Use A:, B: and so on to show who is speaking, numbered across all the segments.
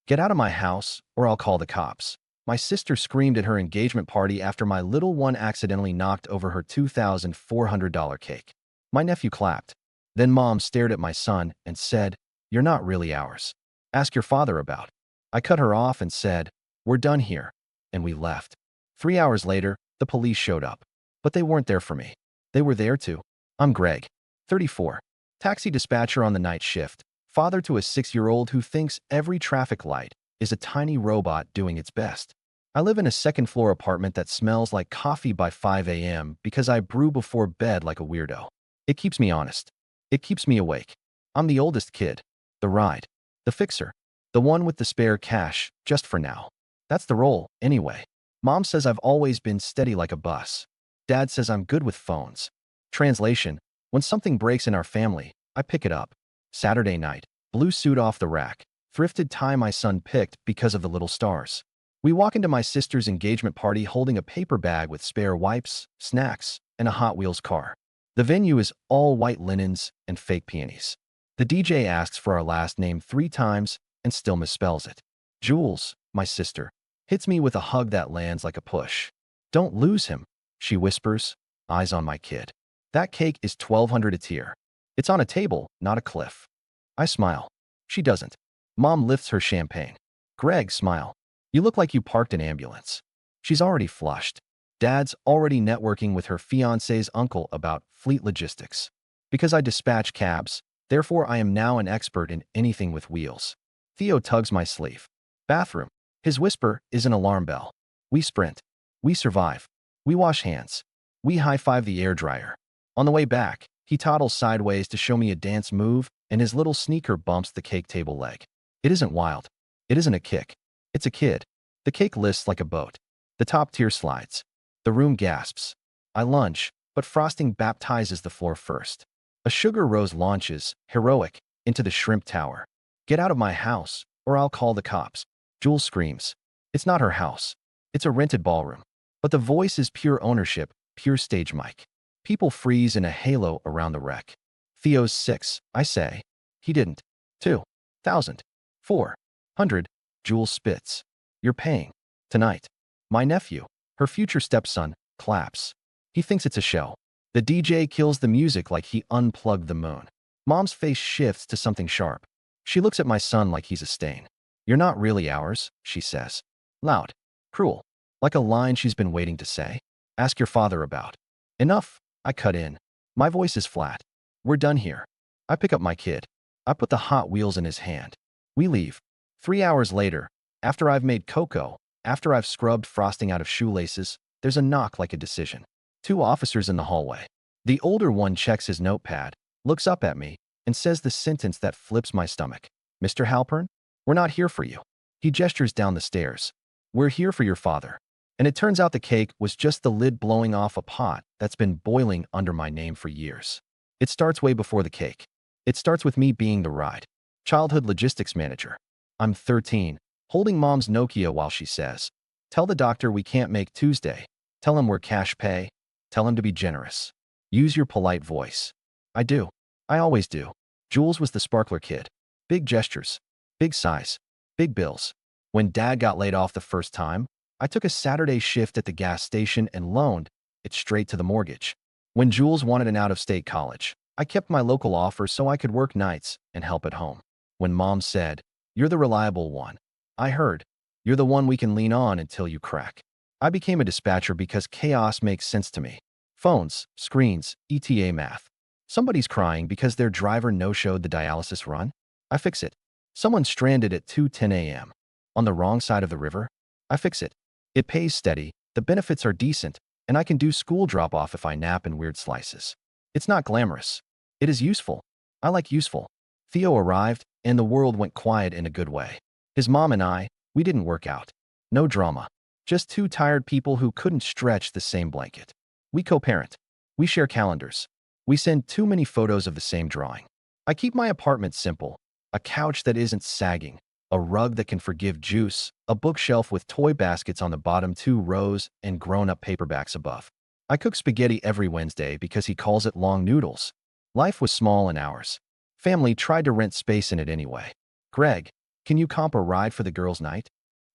A: Get out of my house, or I'll call the cops. My sister screamed at her engagement party after my little one accidentally knocked over her $2,400 cake. My nephew clapped. Then Mom stared at my son and said, "You're not really ours. Ask your father about." I cut her off and said, "We're done here." And we left. 3 hours later, the police showed up. But they weren't there for me. They were there to. I'm Greg, 34. Taxi dispatcher on the night shift, father to a 6-year-old who thinks every traffic light is a tiny robot doing its best. I live in a second-floor apartment that smells like coffee by 5 a.m. because I brew before bed like a weirdo. It keeps me honest. It keeps me awake. I'm the oldest kid. The ride. The fixer. The one with the spare cash, just for now. That's the role, anyway. Mom says I've always been steady like a bus. Dad says I'm good with phones. Translation: when something breaks in our family, I pick it up. Saturday night, blue suit off the rack, thrifted tie my son picked because of the little stars. We walk into my sister's engagement party holding a paper bag with spare wipes, snacks, and a Hot Wheels car. The venue is all white linens and fake peonies. The DJ asks for our last name 3 times and still misspells it. Jules, my sister, hits me with a hug that lands like a push. "Don't lose him," she whispers, eyes on my kid. "That cake is $1,200 a tier. It's on a table, not a cliff." I smile. She doesn't. Mom lifts her champagne. "Greg, smile. You look like you parked an ambulance." She's already flushed. Dad's already networking with her fiancé's uncle about fleet logistics. Because I dispatch cabs, therefore I am now an expert in anything with wheels. Theo tugs my sleeve. "Bathroom." His whisper is an alarm bell. We sprint. We survive. We wash hands. We high-five the air dryer. On the way back, he toddles sideways to show me a dance move, and his little sneaker bumps the cake table leg. It isn't wild. It isn't a kick. It's a kid. The cake lists like a boat. The top tier slides. The room gasps. I lunge, but frosting baptizes the floor first. A sugar rose launches, heroic, into the shrimp tower. "Get out of my house, or I'll call the cops." Jules screams. It's not her house. It's a rented ballroom. But the voice is pure ownership, pure stage mic. People freeze in a halo around the wreck. "Theo's 6, I say." "He didn't." 2,000. 400. Jules spits. "You're paying. Tonight." My nephew, her future stepson, claps. He thinks it's a show. The DJ kills the music like he unplugged the moon. Mom's face shifts to something sharp. She looks at my son like he's a stain. "You're not really ours," she says. Loud. Cruel. Like a line she's been waiting to say. "Ask your father about." Enough. I cut in. My voice is flat. "We're done here." I pick up my kid. I put the Hot Wheels in his hand. We leave. 3 hours later, after I've made cocoa, after I've scrubbed frosting out of shoelaces, there's a knock like a decision. 2 officers in the hallway. The older one checks his notepad, looks up at me, and says the sentence that flips my stomach. "Mr. Halpern, we're not here for you." He gestures down the stairs. "We're here for your father." And it turns out the cake was just the lid blowing off a pot that's been boiling under my name for years. It starts way before the cake. It starts with me being the ride. Childhood logistics manager. I'm 13, holding Mom's Nokia while she says, "Tell the doctor we can't make Tuesday. Tell him we're cash pay. Tell him to be generous. Use your polite voice." I do. I always do. Jules was the sparkler kid. Big gestures. Big sighs. Big bills. When Dad got laid off the first time, I took a Saturday shift at the gas station and loaned it straight to the mortgage. When Jules wanted an out-of-state college, I kept my local offer so I could work nights and help at home. When Mom said, "You're the reliable one," I heard, "You're the one we can lean on until you crack." I became a dispatcher because chaos makes sense to me. Phones, screens, ETA math. Somebody's crying because their driver no-showed the dialysis run. I fix it. Someone's stranded at 2:10 a.m. on the wrong side of the river. I fix it. It pays steady, the benefits are decent, and I can do school drop-off if I nap in weird slices. It's not glamorous. It is useful. I like useful. Theo arrived, and the world went quiet in a good way. His mom and I, we didn't work out. No drama. Just 2 tired people who couldn't stretch the same blanket. We co-parent. We share calendars. We send too many photos of the same drawing. I keep my apartment simple. A couch that isn't sagging. A rug that can forgive juice, a bookshelf with toy baskets on the bottom 2 rows and grown-up paperbacks above. I cook spaghetti every Wednesday because he calls it long noodles. Life was small in ours. Family tried to rent space in it anyway. "Greg, Can you comp a ride for the girls' night?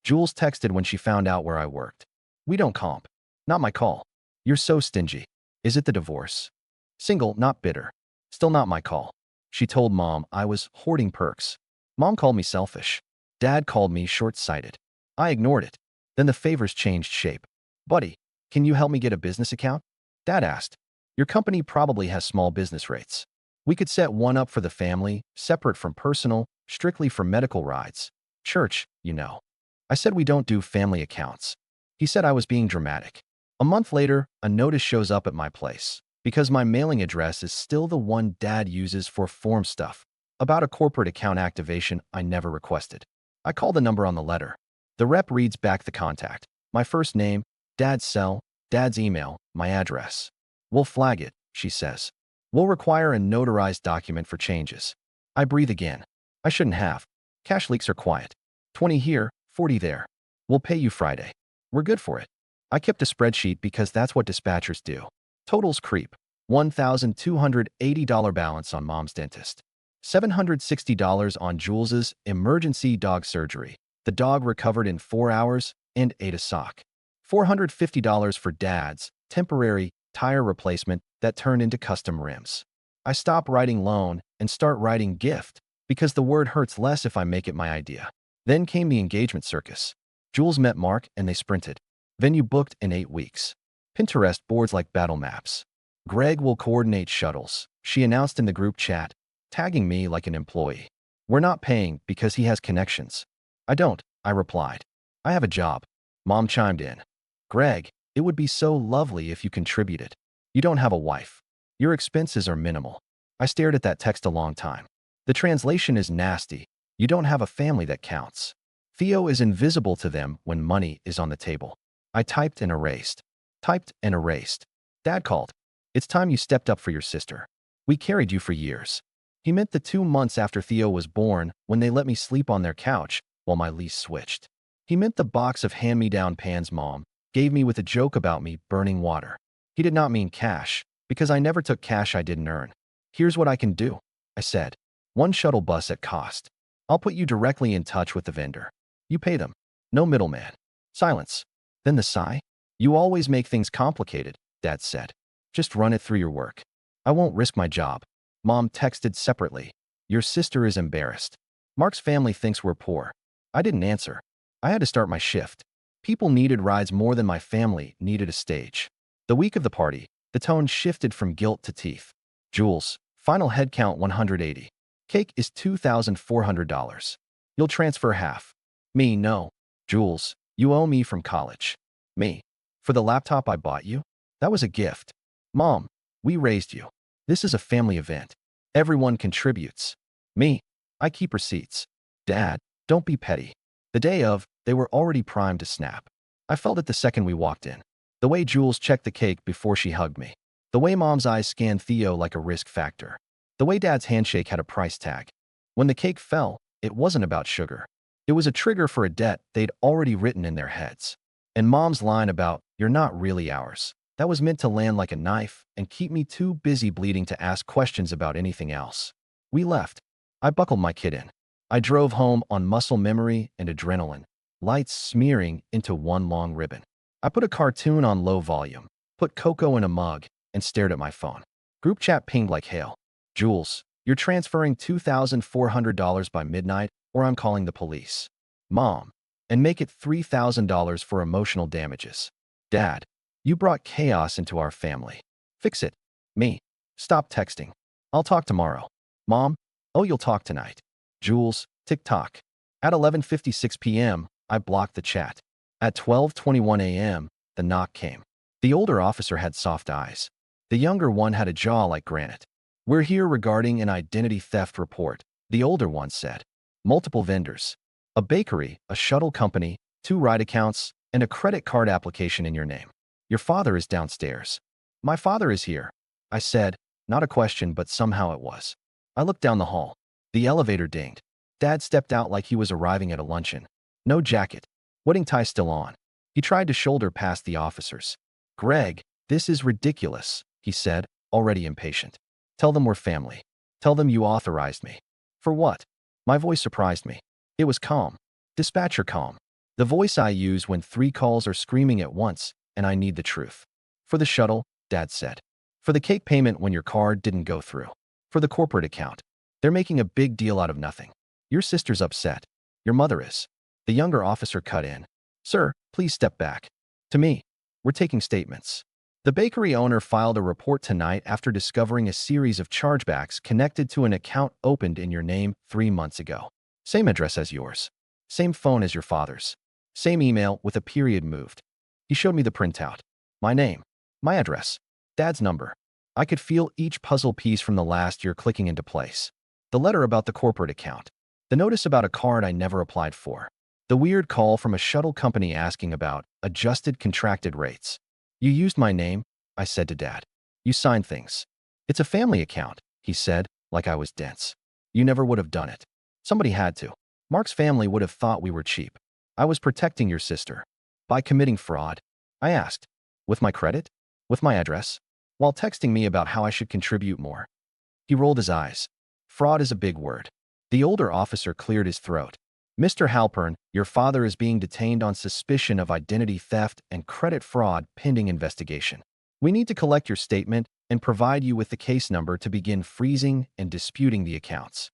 A: Jules texted when she found out where I worked. We don't comp. Not my call. You're so stingy. Is it the divorce? Single, not bitter. Still not my call. She told Mom I was hoarding perks. Mom called me selfish. Dad called me short-sighted. I ignored it. Then the favors changed shape. Buddy, can you help me get a business account? Dad asked. Your company probably has small business rates. We could set one up for the family, separate from personal, strictly for medical rides. Church, you know. I said we don't do family accounts. He said I was being dramatic. A month later, a notice shows up at my place because my mailing address is still the one Dad uses for form stuff about a corporate account activation I never requested. I call the number on the letter. The rep reads back the contact. My first name, Dad's cell, Dad's email, my address. We'll flag it, she says. We'll require a notarized document for changes. I breathe again. I shouldn't have. Cash leaks are quiet. 20 here, 40 there. We'll pay you Friday. We're good for it. I kept a spreadsheet because that's what dispatchers do. Totals creep. $1,280 balance on Mom's dentist. $760 on Jules's emergency dog surgery. The dog recovered in 4 hours and ate a sock. $450 for Dad's temporary tire replacement that turned into custom rims. I stop writing loan and start writing gift because the word hurts less if I make it my idea. Then came the engagement circus. Jules met Mark and they sprinted. Venue booked in 8 weeks. Pinterest boards like battle maps. Greg will coordinate shuttles, she announced in the group chat, tagging me like an employee. We're not paying because he has connections. I don't, I replied. I have a job. Mom chimed in. Greg, it would be so lovely if you contributed. You don't have a wife. Your expenses are minimal. I stared at that text a long time. The translation is nasty. You don't have a family that counts. Theo is invisible to them when money is on the table. I typed and erased. Typed and erased. Dad called. It's time you stepped up for your sister. We carried you for years. He meant the 2 months after Theo was born when they let me sleep on their couch while my lease switched. He meant the box of hand-me-down pans Mom gave me with a joke about me burning water. He did not mean cash, because I never took cash I didn't earn. Here's what I can do, I said. 1 shuttle bus at cost. I'll put you directly in touch with the vendor. You pay them. No middleman. Silence. Then the sigh. You always make things complicated, Dad said. Just run it through your work. I won't risk my job. Mom texted separately. Your sister is embarrassed. Mark's family thinks we're poor. I didn't answer. I had to start my shift. People needed rides more than my family needed a stage. The week of the party, the tone shifted from guilt to teeth. Jules, final head count 180. Cake is $2,400. You'll transfer half. Me, no. Jules, you owe me from college. Me, for the laptop I bought you? That was a gift. Mom, we raised you. This is a family event. Everyone contributes. Me, I keep receipts. Dad, don't be petty. The day of, they were already primed to snap. I felt it the second we walked in. The way Jules checked the cake before she hugged me. The way Mom's eyes scanned Theo like a risk factor. The way Dad's handshake had a price tag. When the cake fell, it wasn't about sugar. It was a trigger for a debt they'd already written in their heads. And Mom's line about, you're not really ours, that was meant to land like a knife and keep me too busy bleeding to ask questions about anything else. We left. I buckled my kid in. I drove home on muscle memory and adrenaline, lights smearing into one long ribbon. I put a cartoon on low volume, put cocoa in a mug, and stared at my phone. Group chat pinged like hail. Jules, you're transferring $2,400 by midnight, or I'm calling the police. Mom, and make it $3,000 for emotional damages. Dad, you brought chaos into our family. Fix it. Me, stop texting. I'll talk tomorrow. Mom, oh, you'll talk tonight. Jules, TikTok. At 11:56 p.m., I blocked the chat. At 12:21 a.m., the knock came. The older officer had soft eyes. The younger one had a jaw like granite. We're here regarding an identity theft report, the older one said. Multiple vendors. A bakery, a shuttle company, 2 ride accounts, and a credit card application in your name. Your father is downstairs. My father is here, I said, not a question, but somehow it was. I looked down the hall. The elevator dinged. Dad stepped out like he was arriving at a luncheon. No jacket. Wedding tie still on. He tried to shoulder past the officers. Greg, this is ridiculous, he said, already impatient. Tell them we're family. Tell them you authorized me. For what? My voice surprised me. It was calm. Dispatcher calm. The voice I use when 3 calls are screaming at once and I need the truth. For the shuttle, Dad said. For the cake payment when your card didn't go through. For the corporate account. They're making a big deal out of nothing. Your sister's upset. Your mother is. The younger officer cut in. Sir, please step back. To me. We're taking statements. The bakery owner filed a report tonight after discovering a series of chargebacks connected to an account opened in your name 3 months ago. Same address as yours. Same phone as your father's. Same email with a period moved. He showed me the printout. My name. My address. Dad's number. I could feel each puzzle piece from the last year clicking into place. The letter about the corporate account. The notice about a card I never applied for. The weird call from a shuttle company asking about adjusted contracted rates. You used my name, I said to Dad. You signed things. It's a family account, he said, like I was dense. You never would have done it. Somebody had to. Mark's family would have thought we were cheap. I was protecting your sister. By committing fraud? I asked. With my credit? With my address? While texting me about how I should contribute more. He rolled his eyes. Fraud is a big word. The older officer cleared his throat. Mr. Halpern, your father is being detained on suspicion of identity theft and credit fraud pending investigation. We need to collect your statement and provide you with the case number to begin freezing and disputing the accounts.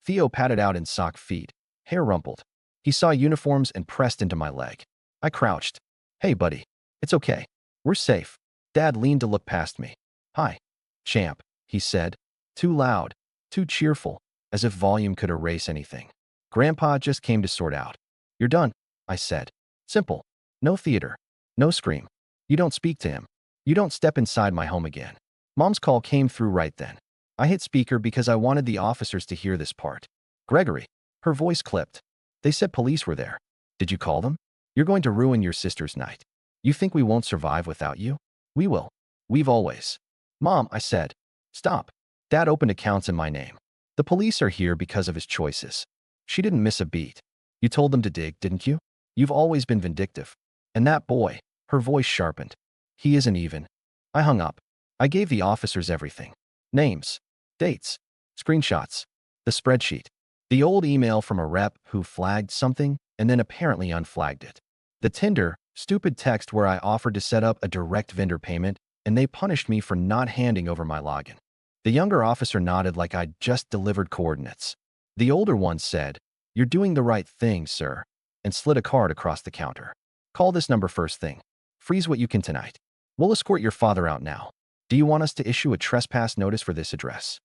A: Theo patted out in sock feet, hair rumpled. He saw uniforms and pressed into my leg. I crouched. Hey, buddy. It's okay. We're safe. Dad leaned to look past me. Hi, champ, he said. Too loud, too cheerful, as if volume could erase anything. Grandpa just came to sort out. You're done, I said. Simple. No theater. No scream. You don't speak to him. You don't step inside my home again. Mom's call came through right then. I hit speaker because I wanted the officers to hear this part. Gregory. Her voice clipped. They said police were there. Did you call them? You're going to ruin your sister's night. You think we won't survive without you? We will. We've always. Mom, I said. Stop. Dad opened accounts in my name. The police are here because of his choices. She didn't miss a beat. You told them to dig, didn't you? You've always been vindictive. And that boy, her voice sharpened. He isn't even. I hung up. I gave the officers everything. Names, dates, screenshots, the spreadsheet, the old email from a rep who flagged something and then apparently unflagged it. The Tinder, stupid text where I offered to set up a direct vendor payment and they punished me for not handing over my login. The younger officer nodded like I'd just delivered coordinates. The older one said, You're doing the right thing, sir, and slid a card across the counter. Call this number first thing. Freeze what you can tonight. We'll escort your father out now. Do you want us to issue a trespass notice for this address?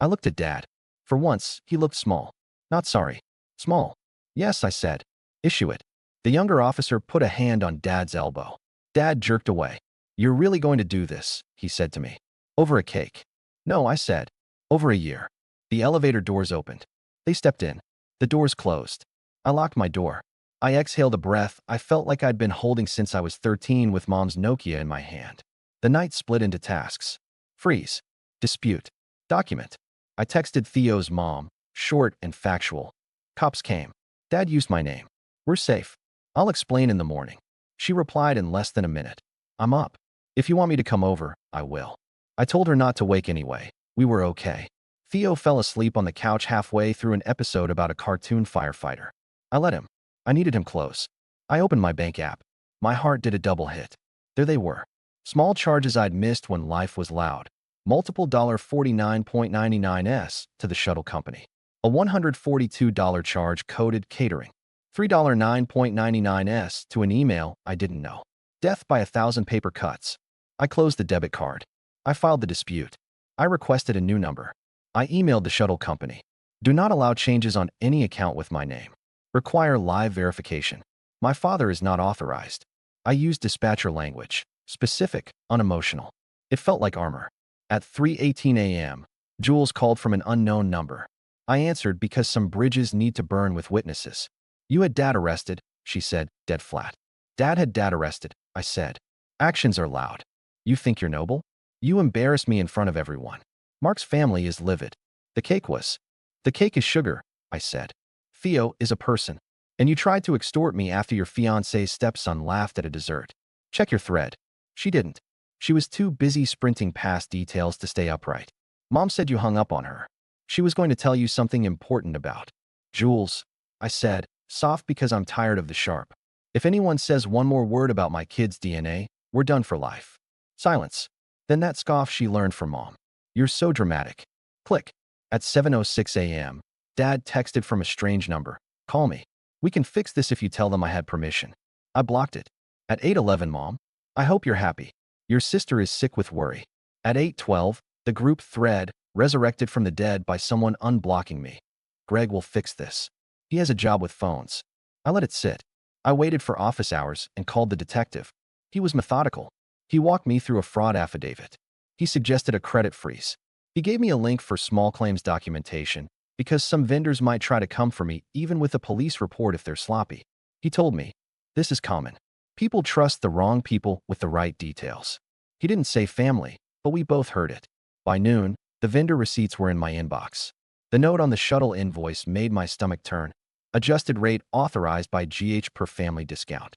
A: I looked at Dad. For once, he looked small. Not sorry. Small. Yes, I said. Issue it. The younger officer put a hand on Dad's elbow. Dad jerked away. You're really going to do this, he said to me. Over a cake. No, I said. Over a year. The elevator doors opened. They stepped in. The doors closed. I locked my door. I exhaled a breath I felt like I'd been holding since I was 13 with Mom's Nokia in my hand. The night split into tasks. Freeze. Dispute. Document. I texted Theo's mom, short and factual. Cops came. Dad used my name. We're safe. I'll explain in the morning. She replied in less than a minute. I'm up. If you want me to come over, I will. I told her not to wake anyway. We were okay. Theo fell asleep on the couch halfway through an episode about a cartoon firefighter. I let him. I needed him close. I opened my bank app. My heart did a double hit. There they were. Small charges I'd missed when life was loud. Multiple $49.99s to the shuttle company. A $142 charge coded catering. $3.9.99s to an email I didn't know. Death by 1,000 paper cuts. I closed the debit card. I filed the dispute. I requested a new number. I emailed the shuttle company. Do not allow changes on any account with my name. Require live verification. My father is not authorized. I used dispatcher language. Specific, unemotional. It felt like armor. At 3:18 a.m., Jules called from an unknown number. I answered because some bridges need to burn with witnesses. You had Dad arrested, she said, dead flat. Dad had Dad arrested, I said. Actions are loud. You think you're noble? You embarrass me in front of everyone. Mark's family is livid. The cake was. The cake is sugar, I said. Theo is a person. And you tried to extort me after your fiancé's stepson laughed at a dessert. Check your thread. She didn't. She was too busy sprinting past details to stay upright. Mom said you hung up on her. She was going to tell you something important about Jules. I said, soft because I'm tired of the sharp. If anyone says one more word about my kid's DNA, we're done for life. Silence. Then that scoff she learned from Mom. You're so dramatic. Click. At 7:06 a.m., Dad texted from a strange number. Call me. We can fix this if you tell them I had permission. I blocked it. At 8:11, Mom. I hope you're happy. Your sister is sick with worry. At 8:12, the group thread, resurrected from the dead by someone unblocking me. Greg will fix this. He has a job with phones. I let it sit. I waited for office hours and called the detective. He was methodical. He walked me through a fraud affidavit. He suggested a credit freeze. He gave me a link for small claims documentation because some vendors might try to come for me even with a police report if they're sloppy. He told me, this is common. People trust the wrong people with the right details. He didn't say family, but we both heard it. By noon, the vendor receipts were in my inbox. The note on the shuttle invoice made my stomach turn. Adjusted rate authorized by GH per family discount.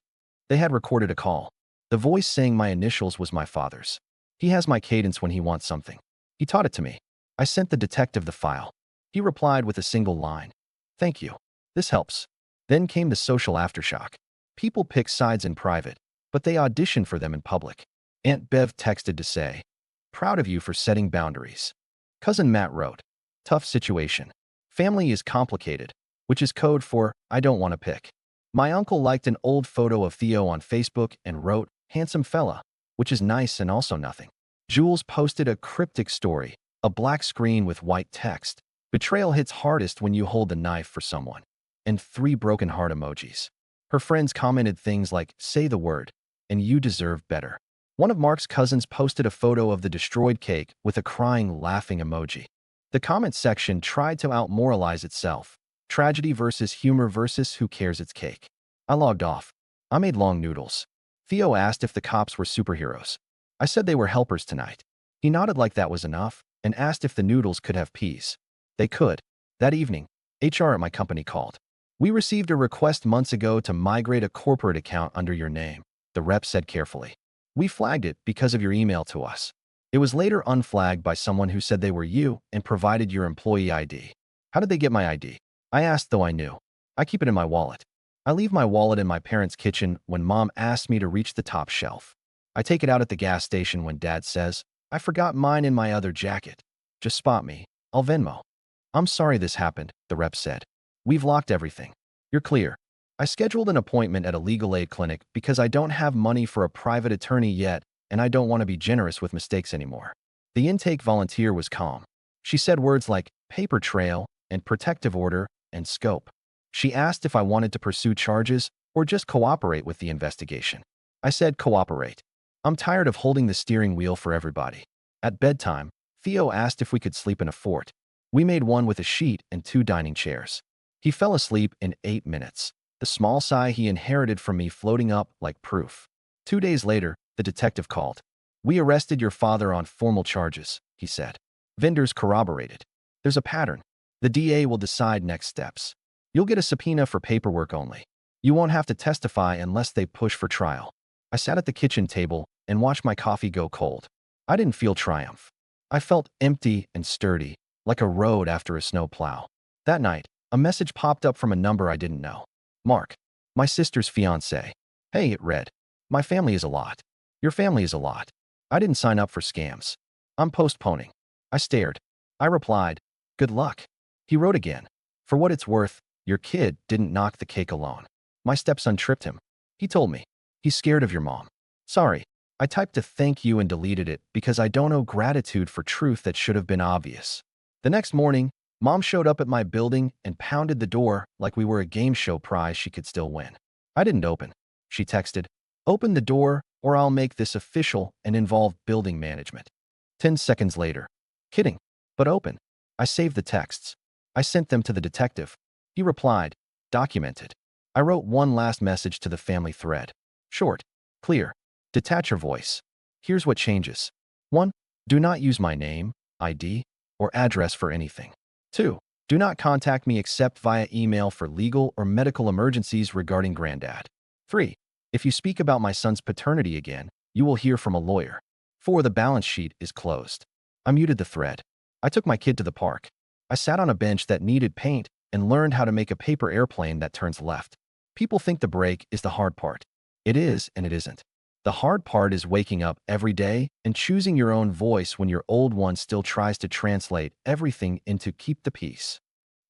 A: They had recorded a call. The voice saying my initials was my father's. He has my cadence when he wants something. He taught it to me. I sent the detective the file. He replied with a single line. Thank you. This helps. Then came the social aftershock. People pick sides in private, but they audition for them in public. Aunt Bev texted to say, proud of you for setting boundaries. Cousin Matt wrote, tough situation. Family is complicated, which is code for I don't want to pick. My uncle liked an old photo of Theo on Facebook and wrote, handsome fella, which is nice and also nothing. Jules posted a cryptic story, a black screen with white text. Betrayal hits hardest when you hold the knife for someone. And 3 broken heart emojis. Her friends commented things like, say the word, and you deserve better. One of Mark's cousins posted a photo of the destroyed cake with a crying, laughing emoji. The comment section tried to out-moralize itself. Tragedy versus humor versus who cares it's cake. I logged off. I made long noodles. Theo asked if the cops were superheroes. I said they were helpers tonight. He nodded like that was enough and asked if the noodles could have peas. They could. That evening, HR at my company called. We received a request months ago to migrate a corporate account under your name, the rep said carefully. We flagged it because of your email to us. It was later unflagged by someone who said they were you and provided your employee ID. How did they get my ID? I asked, though I knew. I keep it in my wallet. I leave my wallet in my parents' kitchen when Mom asks me to reach the top shelf. I take it out at the gas station when Dad says, I forgot mine in my other jacket. Just spot me. I'll Venmo. I'm sorry this happened, the rep said. We've locked everything. You're clear. I scheduled an appointment at a legal aid clinic because I don't have money for a private attorney yet and I don't want to be generous with mistakes anymore. The intake volunteer was calm. She said words like paper trail and protective order and scope. She asked if I wanted to pursue charges or just cooperate with the investigation. I said cooperate. I'm tired of holding the steering wheel for everybody. At bedtime, Theo asked if we could sleep in a fort. We made one with a sheet and 2 dining chairs. He fell asleep in 8 minutes, the small sigh he inherited from me floating up like proof. 2 days later, the detective called. We arrested your father on formal charges, he said. Vendors corroborated. There's a pattern. The DA will decide next steps. You'll get a subpoena for paperwork only. You won't have to testify unless they push for trial. I sat at the kitchen table and watched my coffee go cold. I didn't feel triumph. I felt empty and sturdy, like a road after a snow plow. That night, a message popped up from a number I didn't know. Mark, my sister's fiancé. Hey, it read. My family is a lot. Your family is a lot. I didn't sign up for scams. I'm postponing. I stared. I replied, good luck. He wrote again. For what it's worth, your kid didn't knock the cake alone. My stepson tripped him. He told me. He's scared of your mom. Sorry. I typed a thank you and deleted it because I don't owe gratitude for truth that should have been obvious. The next morning, Mom showed up at my building and pounded the door like we were a game show prize she could still win. I didn't open. She texted, open the door or I'll make this official and involve building management. 10 seconds later. Kidding, but open. I saved the texts. I sent them to the detective. He replied, documented. I wrote one last message to the family thread. Short, clear, detach your voice. Here's what changes. 1. Do not use my name, ID, or address for anything. 2. Do not contact me except via email for legal or medical emergencies regarding Granddad. 3. If you speak about my son's paternity again, you will hear from a lawyer. 4. The balance sheet is closed. I muted the thread. I took my kid to the park. I sat on a bench that needed paint and and learned how to make a paper airplane that turns left. People think the break is the hard part. It is, and it isn't. The hard part is waking up every day and choosing your own voice when your old one still tries to translate everything into keep the peace.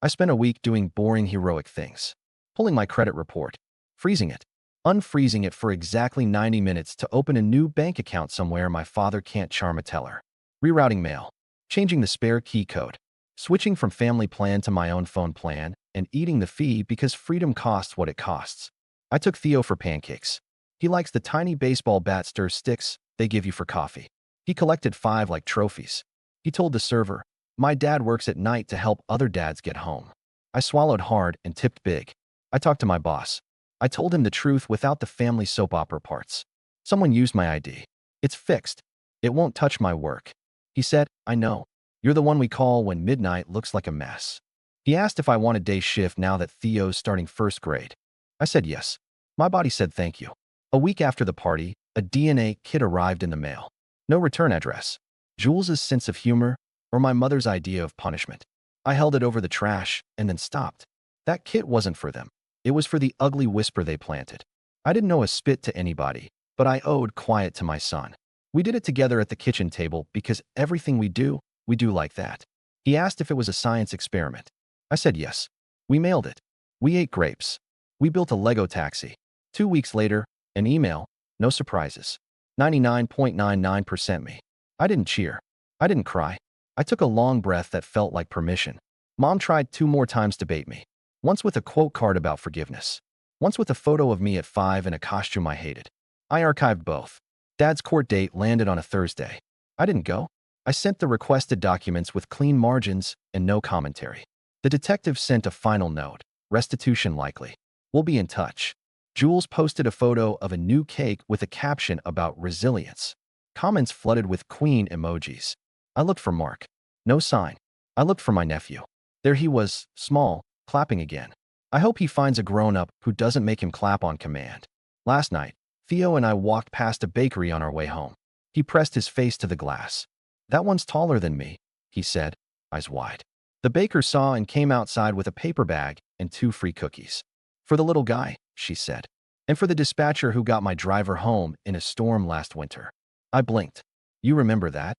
A: I spent a week doing boring heroic things. Pulling my credit report, freezing it, unfreezing it for exactly 90 minutes to open a new bank account somewhere my father can't charm a teller, rerouting mail, changing the spare key code, switching from family plan to my own phone plan, and eating the fee because freedom costs what it costs. I took Theo for pancakes. He likes the tiny baseball bat stir sticks they give you for coffee. He collected 5 like trophies. He told the server, "My dad works at night to help other dads get home." I swallowed hard and tipped big. I talked to my boss. I told him the truth without the family soap opera parts. Someone used my ID. It's fixed. It won't touch my work. He said, "I know. You're the one we call when midnight looks like a mess." He asked if I wanted day shift now that Theo's starting first grade. I said yes. My body said thank you. A week after the party, a DNA kit arrived in the mail. No return address. Jules's sense of humor, or my mother's idea of punishment. I held it over the trash and then stopped. That kit wasn't for them. It was for the ugly whisper they planted. I didn't know a spit to anybody, but I owed quiet to my son. We did it together at the kitchen table because everything we do like that. He asked if it was a science experiment. I said yes. We mailed it. We ate grapes. We built a Lego taxi. 2 weeks later, an email, no surprises. 99.99% me. I didn't cheer. I didn't cry. I took a long breath that felt like permission. Mom tried 2 more times to bait me. Once with a quote card about forgiveness. Once with a photo of me at 5 in a costume I hated. I archived both. Dad's court date landed on a Thursday. I didn't go. I sent the requested documents with clean margins and no commentary. The detective sent a final note. Restitution likely. We'll be in touch. Jules posted a photo of a new cake with a caption about resilience. Comments flooded with queen emojis. I looked for Mark. No sign. I looked for my nephew. There he was, small, clapping again. I hope he finds a grown-up who doesn't make him clap on command. Last night, Theo and I walked past a bakery on our way home. He pressed his face to the glass. "That one's taller than me," he said, eyes wide. The baker saw and came outside with a paper bag and 2 free cookies. "For the little guy," she said. "And for the dispatcher who got my driver home in a storm last winter." I blinked. "You remember that?"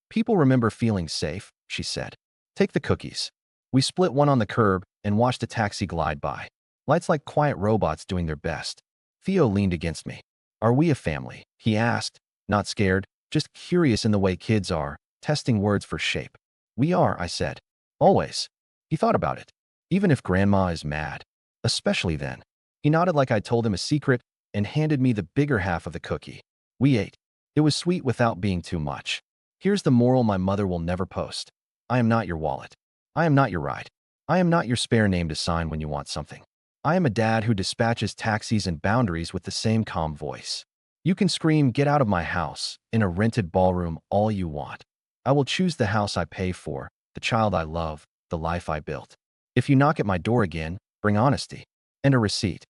A: "People remember feeling safe," she said. "Take the cookies." We split one on the curb and watched a taxi glide by. Lights like quiet robots doing their best. Theo leaned against me. "Are we a family?" he asked, not scared, just curious in the way kids are, testing words for shape. "We are," I said. "Always." He thought about it. "Even if Grandma is mad." "Especially then." He nodded like I told him a secret and handed me the bigger half of the cookie. We ate. It was sweet without being too much. Here's the moral my mother will never post. I am not your wallet. I am not your ride. I am not your spare name to sign when you want something. I am a dad who dispatches taxis and boundaries with the same calm voice. You can scream, "Get out of my house," in a rented ballroom all you want. I will choose the house I pay for, the child I love, the life I built. If you knock at my door again, bring honesty and a receipt.